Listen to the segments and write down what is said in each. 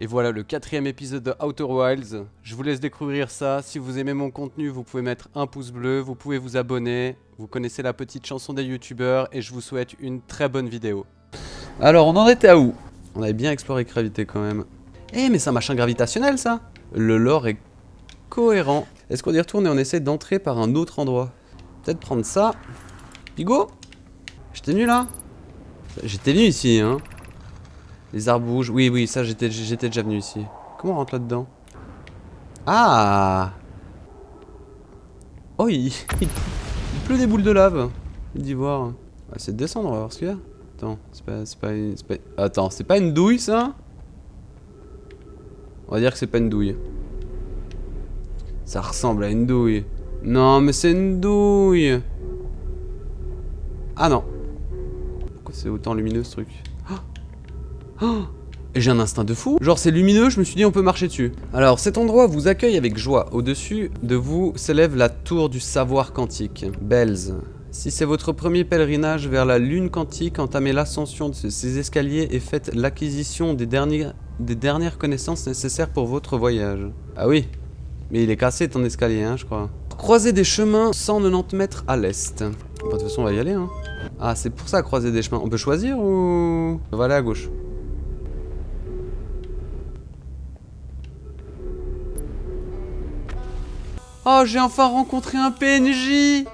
Et voilà le 4e épisode de Outer Wilds. Je vous laisse découvrir ça. Si vous aimez mon contenu, vous pouvez mettre un pouce bleu, vous pouvez vous abonner. Vous connaissez la petite chanson des youtubeurs et je vous souhaite une très bonne vidéo. Alors on en était à où? On avait bien exploré Gravité quand même. Eh mais c'est un machin gravitationnel ça. Le lore est cohérent. Est-ce qu'on y retourne et on essaie d'entrer par un autre endroit? Peut-être prendre ça. Pigo? J'étais venu là? J'étais venu ici hein. Les arbres bougent. Oui, ça j'étais déjà venu ici. Comment on rentre là-dedans? Ah! Oh, il pleut des boules de lave. D'ivoire. On va essayer de descendre, on va voir ce qu'il y a. Attends, Attends, c'est pas une douille ça? On va dire que c'est pas une douille. Ça ressemble à une douille. Non, mais c'est une douille. Ah non. Pourquoi c'est autant lumineux ce truc? Oh, et j'ai un instinct de fou. Genre c'est lumineux, je me suis dit on peut marcher dessus. Alors cet endroit vous accueille avec joie. Au-dessus de vous s'élève la tour du savoir quantique. Bells. Si c'est votre premier pèlerinage vers la lune quantique, entamez l'ascension de ces escaliers et faites l'acquisition des dernières connaissances nécessaires pour votre voyage. Ah oui, mais il est cassé ton escalier hein je crois. Croisez des chemins 190 mètres à l'est. Bon, de toute façon on va y aller hein. Ah c'est pour ça croiser des chemins. On peut choisir ou... On va aller à gauche. Oh, j'ai enfin rencontré un PNJ!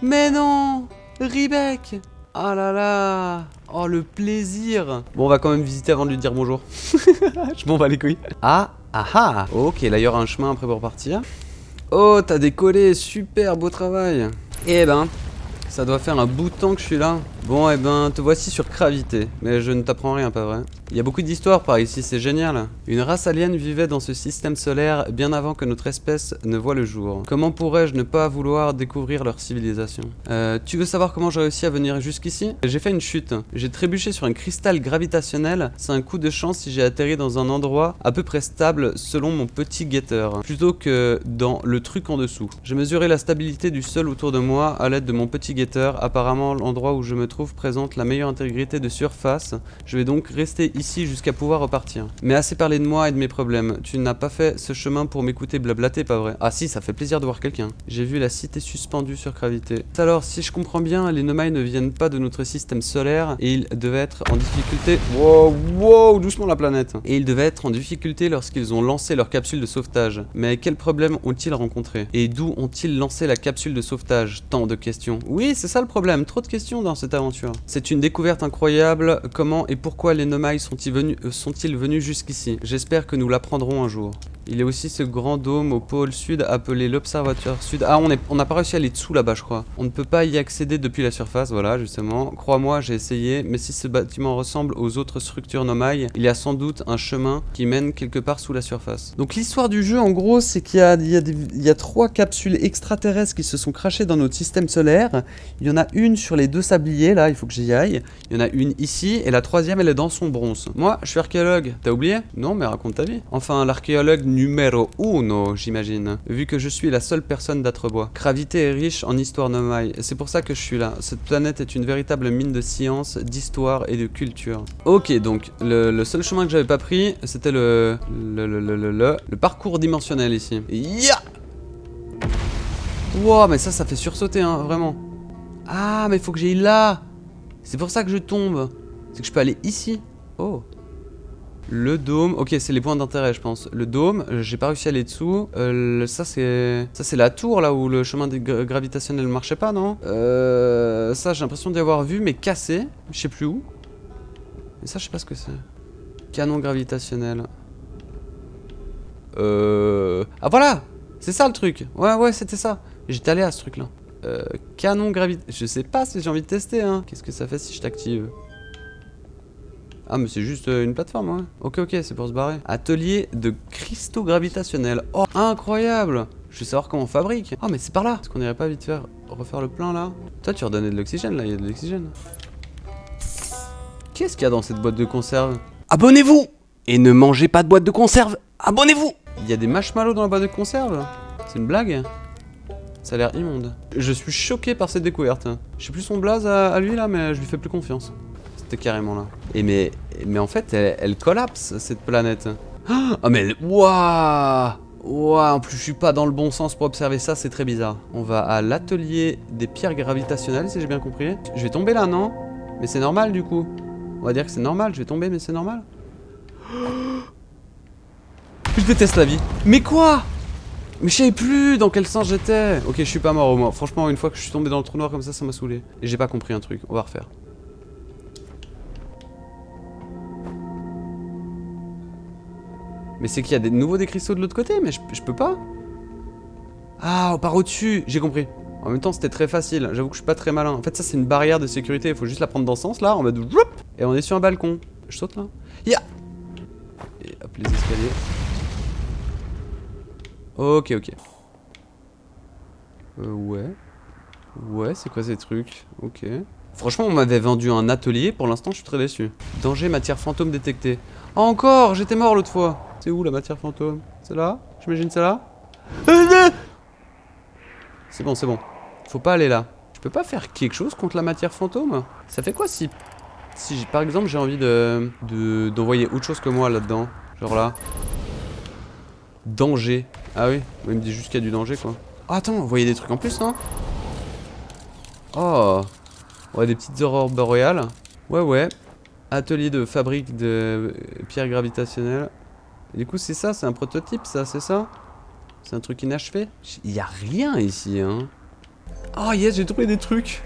Mais non! Riebeck! Oh là là! Oh, le plaisir! Bon, on va quand même visiter avant de lui dire bonjour. Je m'en bats les couilles. Ah! Ah ah! Ok, là, il y aura un chemin après pour partir. Oh, t'as décollé! Super, beau travail! Eh ben, ça doit faire un bout de temps que je suis là. Bon, eh ben, te voici sur Gravité. Mais je ne t'apprends rien, pas vrai? Il y a beaucoup d'histoires par ici, c'est génial. Une race alien vivait dans ce système solaire bien avant que notre espèce ne voie le jour. Comment pourrais-je ne pas vouloir découvrir leur civilisation? Tu veux savoir comment j'ai réussi à venir jusqu'ici? J'ai fait une chute. J'ai trébuché sur un cristal gravitationnel. C'est un coup de chance si j'ai atterri dans un endroit à peu près stable selon mon petit guetteur, plutôt que dans le truc en dessous. J'ai mesuré la stabilité du sol autour de moi à l'aide de mon petit guetteur. Apparemment, l'endroit où je me trouve présente la meilleure intégrité de surface. Je vais donc rester ici jusqu'à pouvoir repartir. Mais assez parlé de moi et de mes problèmes. Tu n'as pas fait ce chemin pour m'écouter blablater, pas vrai? Ah si, ça fait plaisir de voir quelqu'un. J'ai vu la cité suspendue sur Gravité. Alors, si je comprends bien, les Nomai ne viennent pas de notre système solaire et ils devaient être en difficulté... Wow, doucement la planète. Et ils devaient être en difficulté lorsqu'ils ont lancé leur capsule de sauvetage. Mais quels problèmes ont-ils rencontrés? Et d'où ont-ils lancé la capsule de sauvetage? Tant de questions. Oui, c'est ça le problème, trop de questions dans cette aventure. C'est une découverte incroyable. Comment et pourquoi les Nomai sont-ils venus jusqu'ici? J'espère que nous l'apprendrons un jour. Il y a aussi ce grand dôme au pôle sud appelé l'Observatoire Sud. Ah, on n'a pas réussi à aller dessous là-bas, je crois. On ne peut pas y accéder depuis la surface, voilà, justement. Crois-moi, j'ai essayé, mais si ce bâtiment ressemble aux autres structures Nomai, il y a sans doute un chemin qui mène quelque part sous la surface. Donc l'histoire du jeu, en gros, c'est qu'il y a 3 capsules extraterrestres qui se sont crachées dans notre système solaire. Il y en a une sur les 2 sabliers, là, il faut que j'y aille. Il y en a une ici, et la 3e, elle est dans son bronze. Moi, je suis archéologue. T'as oublié? Non, mais raconte ta vie. Enfin, l'archéologue numéro 1, j'imagine. Vu que je suis la seule personne d'Atrebois. Gravité est riche en histoire Nomai. C'est pour ça que je suis là. Cette planète est une véritable mine de science, d'histoire et de culture. Ok, donc, le seul chemin que j'avais pas pris, c'était le parcours dimensionnel ici. Ya! Wow, mais ça fait sursauter, hein, vraiment. Ah, mais il faut que j'aille là. C'est pour ça que je tombe. C'est que je peux aller ici. Oh. Le dôme. Ok, c'est les points d'intérêt, je pense. Le dôme, j'ai pas réussi à aller dessous. Ça, c'est la tour, là, où le chemin gravitationnel ne marchait pas, non? Ça, j'ai l'impression d'y avoir vu, mais cassé. Je sais plus où. Mais ça, je sais pas ce que c'est. Canon gravitationnel. Ah, voilà! C'est ça, le truc. Ouais, c'était ça. J'étais allé à ce truc-là. Canon gravitationnel. Je sais pas si j'ai envie de tester, hein. Qu'est-ce que ça fait si je t'active? Ah, mais c'est juste une plateforme, ouais. Ok, c'est pour se barrer. Atelier de cristaux gravitationnels. Oh, incroyable! Je veux savoir comment on fabrique. Ah, mais c'est par là. Est-ce qu'on irait pas vite refaire le plein, là? Toi, tu redonnais de l'oxygène, là. Il y a de l'oxygène. Qu'est-ce qu'il y a dans cette boîte de conserve? Abonnez-vous! Et ne mangez pas de boîte de conserve! Abonnez-vous! Il y a des marshmallows dans la boîte de conserve? C'est une blague? Ça a l'air immonde. Je suis choqué par cette découverte. Je sais plus son blaze à lui, là, mais je lui fais plus confiance. capté carrément là. Et mais en fait, elle collapse, cette planète. Ah mais elle... Waouh. Ouah, en plus je suis pas dans le bon sens pour observer ça, c'est très bizarre. On va à l'atelier des pierres gravitationnelles, si j'ai bien compris. Je vais tomber là, non? Mais c'est normal du coup. On va dire que c'est normal, je vais tomber, mais c'est normal. Je déteste la vie. Mais quoi? Mais je savais plus dans quel sens j'étais. Ok, je suis pas mort au moins. Franchement, une fois que je suis tombé dans le trou noir comme ça m'a saoulé. Et j'ai pas compris un truc. On va refaire. Mais c'est qu'il y a de nouveau des cristaux de l'autre côté, mais je peux pas. Ah, on part au-dessus. J'ai compris. En même temps, c'était très facile. J'avoue que je suis pas très malin. En fait, ça, c'est une barrière de sécurité. Il faut juste la prendre dans ce sens là, en mode. Et on est sur un balcon. Je saute là. Ya. Et hop, les escaliers. Ok, ok. Ouais. Ouais, c'est quoi ces trucs? Ok. Franchement, on m'avait vendu un atelier. Pour l'instant, je suis très déçu. Danger, matière fantôme détectée. Ah, encore! J'étais mort l'autre fois. C'est où la matière fantôme? C'est là? J'imagine c'est là? C'est bon, c'est bon. Faut pas aller là. Je peux pas faire quelque chose contre la matière fantôme? Ça fait quoi si par exemple j'ai envie d'envoyer autre chose que moi là-dedans? Genre là. Danger. Ah oui, il me dit juste qu'il y a du danger quoi. Oh, attends, vous voyez des trucs en plus non? Oh. Ouais, des petites aurores boréales. Ouais, ouais. Atelier de fabrique de pierres gravitationnelles. Et du coup, c'est ça, c'est un prototype, ça, c'est ça? C'est un truc inachevé? Il y a rien ici, hein. Oh yes, j'ai trouvé des trucs.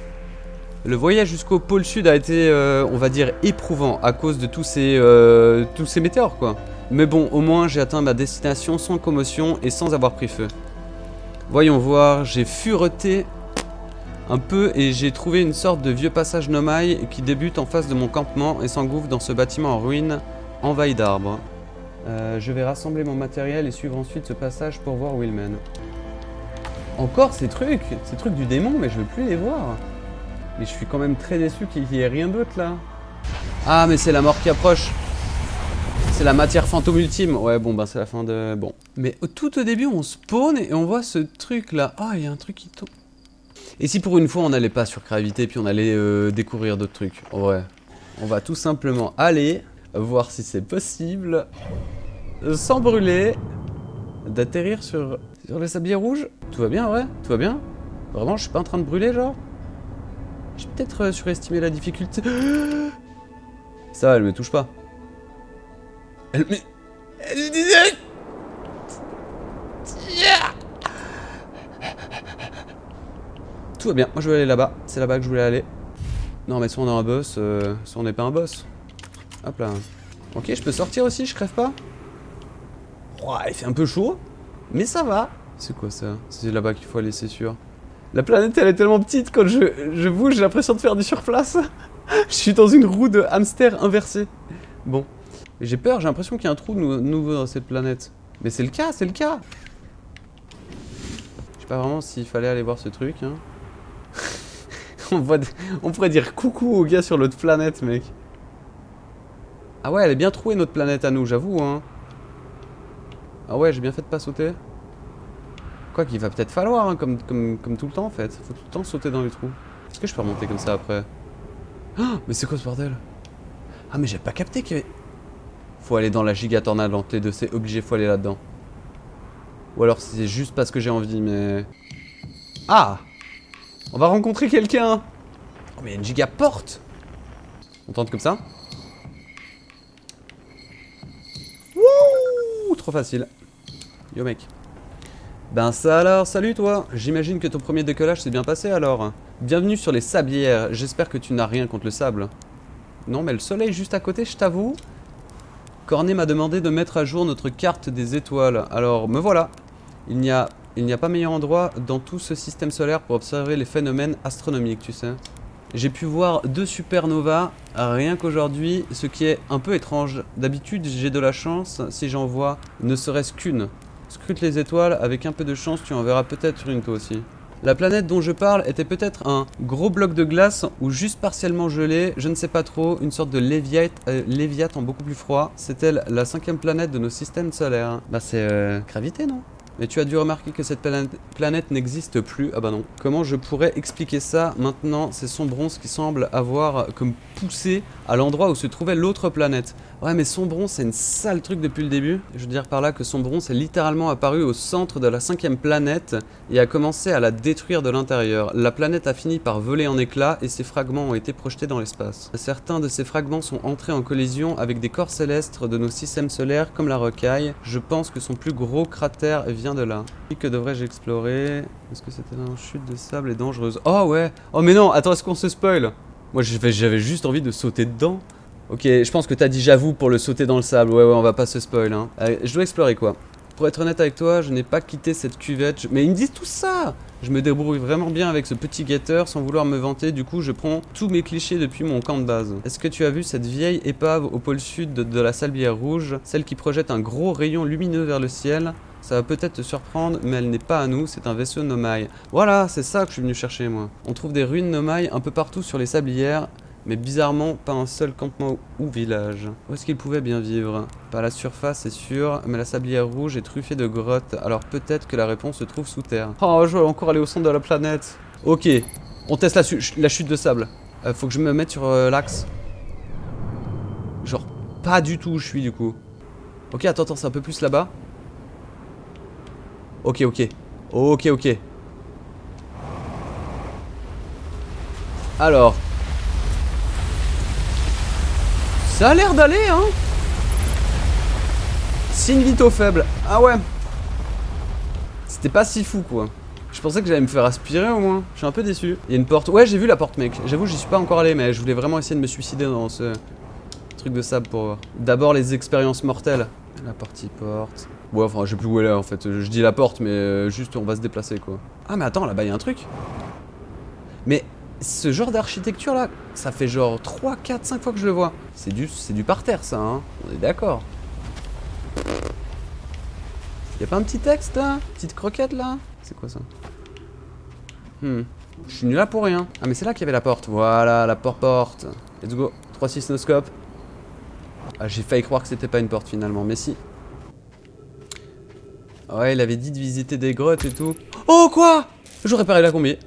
Le voyage jusqu'au pôle sud a été, on va dire, éprouvant à cause de tous ces météores, quoi. Mais bon, au moins, j'ai atteint ma destination sans commotion et sans avoir pris feu. Voyons voir, j'ai fureté un peu et j'ai trouvé une sorte de vieux passage nomade qui débute en face de mon campement et s'engouffre dans ce bâtiment en ruine, envahi d'arbres. Je vais rassembler mon matériel et suivre ensuite ce passage pour voir où il mène. Encore ces trucs du démon, mais je veux plus les voir. Mais je suis quand même très déçu qu'il n'y ait rien d'autre là. Ah mais c'est la mort qui approche. C'est la matière fantôme ultime. Ouais bon bah c'est la fin de... Bon. Mais tout au début on spawn et on voit ce truc là. Ah il y a un truc qui tombe. Et si pour une fois on n'allait pas sur gravité puis on allait découvrir d'autres trucs. Ouais. On va tout simplement aller voir si c'est possible sans brûler d'atterrir sur le sablier rouge. Tout va bien, ouais? Tout va bien? Vraiment, je suis pas en train de brûler, genre? J'ai peut-être surestimé la difficulté. Ça va, elle me touche pas. Elle me... Tout va bien, moi je vais aller là-bas. C'est là-bas que je voulais aller. Non, mais soit on est un boss, soit on n'est pas un boss. Hop là. Ok, je peux sortir aussi, je crève pas? Ouais, il fait un peu chaud, mais ça va. C'est quoi ça? C'est là-bas qu'il faut aller, c'est sûr. La planète, elle est tellement petite, quand je bouge, j'ai l'impression de faire du surplace. Je suis dans une roue de hamster inversée. Bon. J'ai peur, j'ai l'impression qu'il y a un trou nouveau dans cette planète. Mais c'est le cas, c'est le cas. Je sais pas vraiment s'il fallait aller voir ce truc, hein. On pourrait dire coucou aux gars sur l'autre planète, mec. Ah ouais, elle est bien trouée, notre planète à nous, j'avoue, hein. Ah ouais, j'ai bien fait de pas sauter. Quoi qu'il va peut-être falloir, hein, comme tout le temps en fait. Faut tout le temps sauter dans les trous. Est-ce que je peux remonter comme ça après? Oh, mais c'est quoi ce bordel? Ah mais j'ai pas capté qu'il y avait... Faut aller dans la gigatornade entre les deux, c'est obligé, faut aller là-dedans. Ou alors c'est juste parce que j'ai envie, mais... Ah! On va rencontrer quelqu'un! Oh mais il y a une giga porte! On tente comme ça? Wouh! Trop facile. Yo mec. Ben ça alors, salut toi. J'imagine que ton premier décollage s'est bien passé alors. Bienvenue sur les sablières, j'espère que tu n'as rien contre le sable. Non mais le soleil juste à côté, je t'avoue. Cornet m'a demandé de mettre à jour notre carte des étoiles, alors me voilà. Il n'y a pas meilleur endroit dans tout ce système solaire pour observer les phénomènes astronomiques, tu sais. J'ai pu voir 2 supernovas rien qu'aujourd'hui, ce qui est un peu étrange. D'habitude j'ai de la chance si j'en vois ne serait-ce qu'une. Scrute les étoiles, avec un peu de chance tu en verras peut-être une toi aussi. La planète dont je parle était peut-être un gros bloc de glace ou juste partiellement gelé, je ne sais pas trop, une sorte de léviathan beaucoup plus froid. C'est elle la 5e planète de nos systèmes solaires. Bah c'est gravité non? Mais tu as dû remarquer que cette planète n'existe plus. Ah bah non. Comment je pourrais expliquer ça maintenant? C'est Sombronce qui semble avoir comme poussé à l'endroit où se trouvait l'autre planète. Ouais mais Sombronce c'est une sale truc depuis le début. Je veux dire par là que Sombronce est littéralement apparu au centre de la 5e planète et a commencé à la détruire de l'intérieur. La planète a fini par voler en éclats et ses fragments ont été projetés dans l'espace. Certains de ces fragments sont entrés en collision avec des corps célestes de nos systèmes solaires comme la Rocaille. Je pense que son plus gros cratère vient de là. Que devrais-je explorer? Est-ce que c'était une chute de sable et dangereuse? Oh ouais. Oh mais non, attends, est-ce qu'on se spoil? Moi j'avais juste envie de sauter dedans. Ok, je pense que t'as dit j'avoue pour le sauter dans le sable. Ouais, on va pas se spoil. Hein. Allez, je dois explorer quoi? Pour être honnête avec toi, je n'ai pas quitté cette cuvette. Mais ils me disent tout ça! Je me débrouille vraiment bien avec ce petit guetteur sans vouloir me vanter. Du coup, je prends tous mes clichés depuis mon camp de base. Est-ce que tu as vu cette vieille épave au pôle sud de la Sablière Rouge? Celle qui projette un gros rayon lumineux vers le ciel? Ça va peut-être te surprendre, mais elle n'est pas à nous, c'est un vaisseau Nomai. Voilà, c'est ça que je suis venu chercher moi. On trouve des ruines Nomai un peu partout sur les sablières, mais bizarrement, pas un seul campement ou village. Où est-ce qu'ils pouvaient bien vivre? Pas à la surface, c'est sûr, mais la Sablière Rouge est truffée de grottes, alors peut-être que la réponse se trouve sous terre. Oh, je veux encore aller au centre de la planète. Ok, on teste la chute de sable. Faut que je me mette sur l'axe. Genre, pas du tout où je suis du coup. Ok, attends, c'est un peu plus là-bas. Ok. Alors. Ça a l'air d'aller, hein. Signe vitaux faible. Ah ouais. C'était pas si fou, quoi. Je pensais que j'allais me faire aspirer, au moins. Je suis un peu déçu. Il y a une porte. Ouais, j'ai vu la porte, mec. J'avoue, j'y suis pas encore allé, mais je voulais vraiment essayer de me suicider dans ce truc de sable pour voir. D'abord, les expériences mortelles. La partie porte. Ouais, enfin, je sais plus où elle est, en fait. Je dis la porte, mais juste, on va se déplacer, quoi. Ah, mais attends, là-bas, il y a un truc. Mais ce genre d'architecture là, ça fait genre 3, 4, 5 fois que je le vois. C'est du parterre ça, hein. On est d'accord. Y'a pas un petit texte là? Petite croquette là? C'est quoi ça? Je suis nul là pour rien. Ah mais c'est là qu'il y avait la porte. Voilà, la porte. Let's go. 3-6 no scope. Ah j'ai failli croire que c'était pas une porte finalement, mais si. Ouais, il avait dit de visiter des grottes et tout. Oh quoi? J'aurais réparé la combi.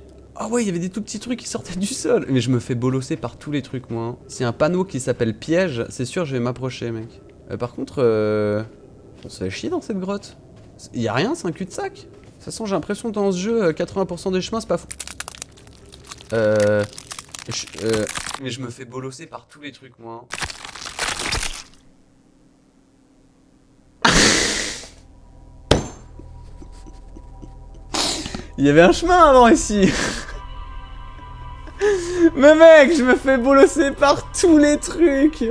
Ah ouais, il y avait des tout petits trucs qui sortaient du sol. Mais je me fais bolosser par tous les trucs, moi. S'il y a un panneau qui s'appelle piège, c'est sûr, je vais m'approcher, mec. Par contre, on se fait chier dans cette grotte. Il y a rien, c'est un cul-de-sac. De toute façon, j'ai l'impression que dans ce jeu, 80% des chemins, c'est pas fou. Mais je me fais bolosser par tous les trucs, moi. Il y avait un chemin avant ici. Mais mec, je me fais bolosser par tous les trucs.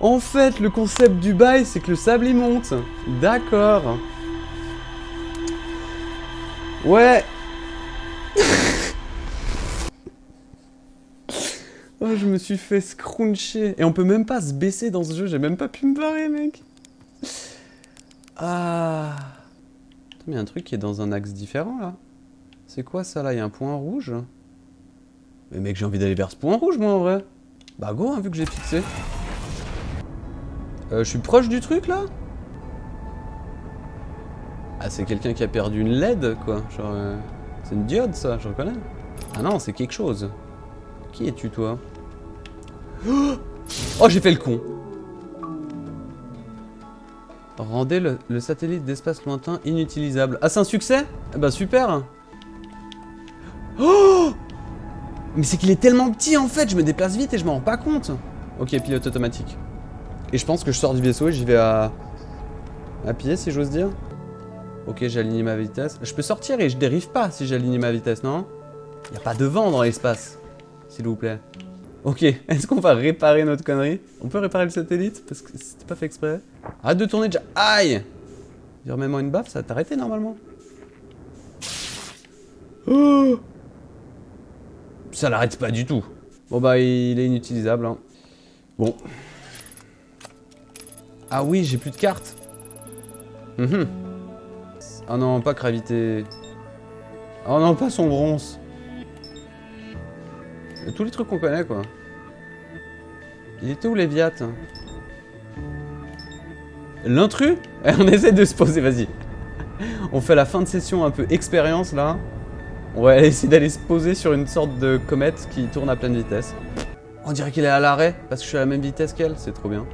En fait, le concept du bail, c'est que le sable il monte. D'accord. Ouais. Oh, je me suis fait scruncher. Et on peut même pas se baisser dans ce jeu, j'ai même pas pu me barrer, mec. Ah. Attends, mais il y a un truc qui est dans un axe différent, là. C'est quoi ça, là? Il y a un point rouge. Mais mec, j'ai envie d'aller vers ce point rouge, moi, en vrai. Bah go, hein, vu que j'ai fixé. Je suis proche du truc, là? Ah, c'est quelqu'un qui a perdu une LED, quoi. Genre, c'est une diode, ça, je reconnais. Ah non, c'est quelque chose. Qui es-tu, toi? Oh, j'ai fait le con. Rendez le satellite d'espace lointain inutilisable. Ah, c'est un succès? Eh bah, super. Oh! Mais c'est qu'il est tellement petit, en fait. Je me déplace vite et je m'en rends pas compte. Ok, pilote automatique. Et je pense que je sors du vaisseau et j'y vais à pied, si j'ose dire. Ok, j'ai aligné ma vitesse. Je peux sortir et je dérive pas si j'aligne ma vitesse, non? Y a pas de vent dans l'espace, s'il vous plaît. Ok, est-ce qu'on va réparer notre connerie? On peut réparer le satellite? Parce que c'était pas fait exprès. Arrête de tourner déjà. Aïe! Remets-moi une baffe, ça va t'arrêter normalement. Oh! Ça l'arrête pas du tout. Bon bah, il est inutilisable, hein. Bon. Ah oui, j'ai plus de cartes. Ah non, pas gravité. Oh non, pas Sombronce. Tous les trucs qu'on connaît, quoi. Il était où, Léviat? L'intrus? On essaie de se poser, vas-y. On fait la fin de session un peu expérience là. On va essayer d'aller se poser sur une sorte de comète qui tourne à pleine vitesse. On dirait qu'il est à l'arrêt parce que je suis à la même vitesse qu'elle, c'est trop bien.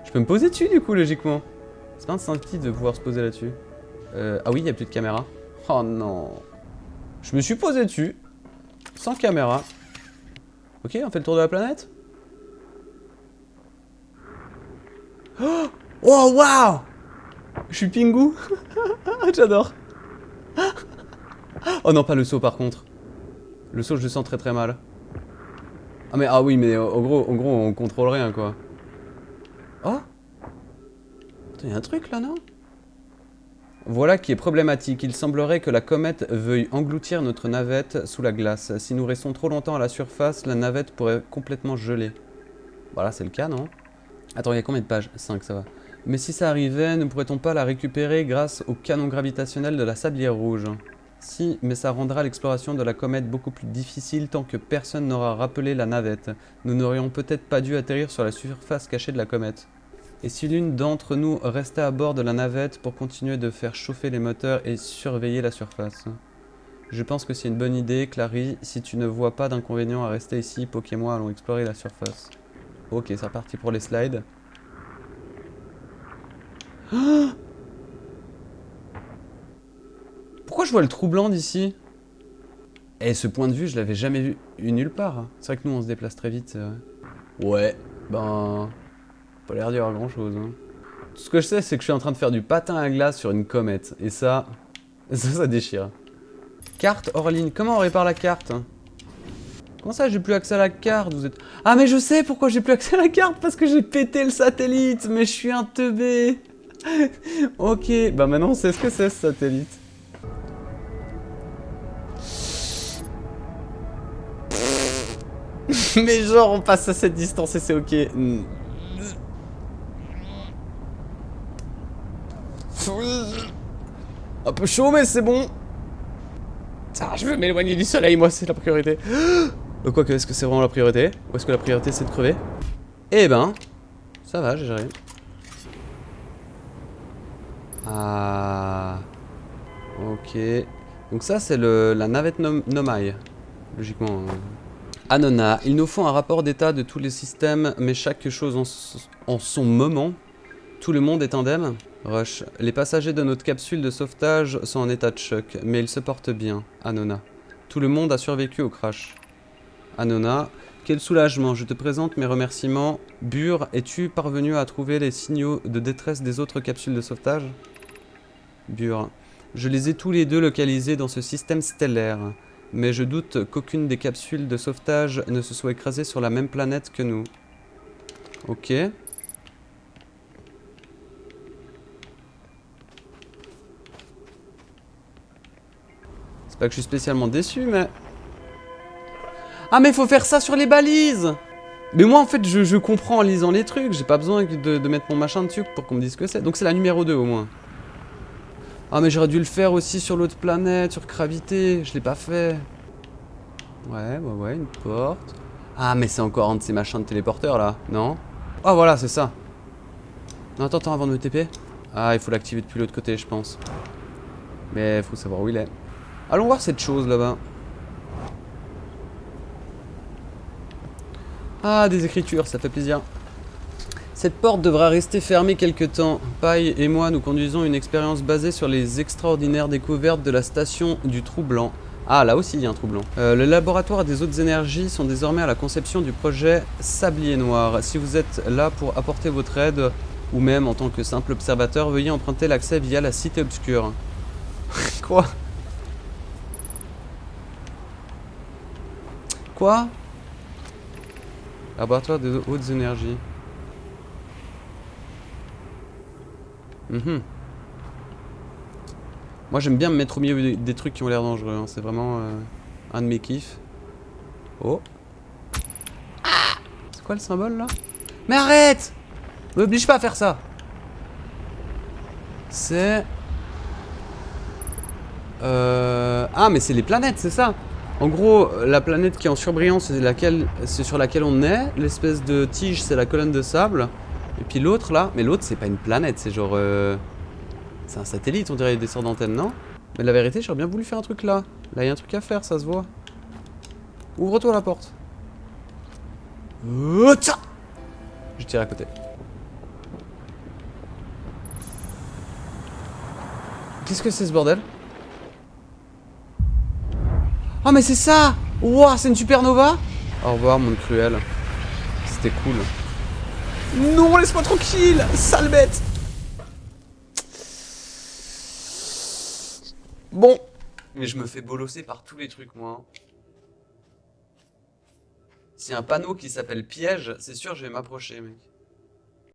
Je peux me poser dessus du coup logiquement. C'est pas instinctif de pouvoir se poser là-dessus. Ah oui, il n'y a plus de caméra. Oh non. Je me suis posé dessus. Sans caméra. Ok, on fait le tour de la planète. Oh waouh. Je suis Pingu. J'adore. Oh non, pas le saut par contre. Le saut, je le sens très très mal. Ah oui, mais en gros, on contrôle rien quoi. Oh. Attends, y a un truc là, non? Voilà qui est problématique. Il semblerait que la comète veuille engloutir notre navette sous la glace. Si nous restons trop longtemps à la surface, la navette pourrait complètement geler. Voilà, c'est le cas, non? Attends, il y a combien de pages? 5, ça va. Mais si ça arrivait, ne pourrait-on pas la récupérer grâce au canon gravitationnel de la sablière rouge? Si, mais ça rendra l'exploration de la comète beaucoup plus difficile tant que personne n'aura rappelé la navette. Nous n'aurions peut-être pas dû atterrir sur la surface cachée de la comète. Et si l'une d'entre nous restait à bord de la navette pour continuer de faire chauffer les moteurs et surveiller la surface? Je pense que c'est une bonne idée, Clary. Si tu ne vois pas d'inconvénient à rester ici, Poké et moi allons explorer la surface. Ok, c'est reparti pour les slides. Oh, pourquoi je vois le trou blanc d'ici? Eh, ce point de vue, je l'avais jamais vu nulle part. C'est vrai que nous, on se déplace très vite. Ouais, ben... pas l'air d'y avoir grand chose. Hein. Tout ce que je sais, c'est que je suis en train de faire du patin à glace sur une comète. Et ça déchire. Carte hors ligne. Comment on répare la carte? Comment ça, j'ai plus accès à la carte? Vous êtes... Ah, mais je sais pourquoi j'ai plus accès à la carte. Parce que j'ai pété le satellite. Mais je suis un teubé. Ok, bah maintenant on sait ce que c'est ce satellite. Mais genre, on passe à cette distance et c'est ok. Un peu chaud, mais c'est bon. Ah, je veux m'éloigner du soleil, moi, c'est la priorité. Quoique, est-ce que c'est vraiment la priorité? Ou est-ce que la priorité, c'est de crever? Eh ben, ça va, j'ai géré. Ah. Ok. Donc ça, c'est la navette Nomai. Logiquement. Anona, il nous faut un rapport d'état de tous les systèmes, mais chaque chose en son moment. Tout le monde est indemne. Rush, les passagers de notre capsule de sauvetage sont en état de choc, mais ils se portent bien. Anona, tout le monde a survécu au crash. Anona, quel soulagement, je te présente mes remerciements. Bur, es-tu parvenu à trouver les signaux de détresse des autres capsules de sauvetage? Bur, je les ai tous les deux localisés dans ce système stellaire. Mais je doute qu'aucune des capsules de sauvetage ne se soit écrasée sur la même planète que nous. Ok. C'est pas que je suis spécialement déçu, mais... Ah, mais il faut faire ça sur les balises! Mais moi, en fait, je comprends en lisant les trucs. J'ai pas besoin de mettre mon machin dessus pour qu'on me dise ce que c'est. Donc c'est la numéro 2 au moins. Ah, mais j'aurais dû le faire aussi sur l'autre planète, sur Gravité. Je l'ai pas fait. Ouais, une porte. Ah, mais c'est encore un de ces machins de téléporteurs là, non? Ah, voilà, c'est ça. Non, attends, avant de me TP. Ah, il faut l'activer depuis l'autre côté, je pense. Mais il faut savoir où il est. Allons voir cette chose là-bas. Ah, des écritures, ça fait plaisir. Cette porte devra rester fermée quelque temps. Paille et moi, nous conduisons une expérience basée sur les extraordinaires découvertes de la station du Trou Blanc. Ah, là aussi, il y a un trou blanc. Le laboratoire des hautes énergies sont désormais à la conception du projet Sablier Noir. Si vous êtes là pour apporter votre aide, ou même en tant que simple observateur, veuillez emprunter l'accès via la Cité Obscure. Quoi? Quoi? Laboratoire des hautes énergies. Moi j'aime bien me mettre au milieu des trucs qui ont l'air dangereux, hein. C'est vraiment un de mes kiffs. Oh. Ah, c'est quoi le symbole là? Mais arrête! M'oblige pas à faire ça. C'est... Ah, mais c'est les planètes, c'est ça. En gros, la planète qui est en surbrillance, c'est sur laquelle on est. L'espèce de tige, c'est la colonne de sable. Et puis l'autre là, mais l'autre c'est pas une planète, c'est genre... C'est un satellite, on dirait des sorts d'antenne, non? Mais la vérité, j'aurais bien voulu faire un truc là. Là, il y a un truc à faire, ça se voit. Ouvre-toi la porte. Oh, tiens! Je tire à côté. Qu'est-ce que c'est ce bordel? Ah mais c'est ça! Ouah, c'est une supernova? Au revoir, monde cruel. C'était cool. Non, laisse-moi tranquille! Sale bête! Bon. Mais je me fais bolosser par tous les trucs, moi. S'il y a un panneau qui s'appelle piège, c'est sûr, je vais m'approcher, mec.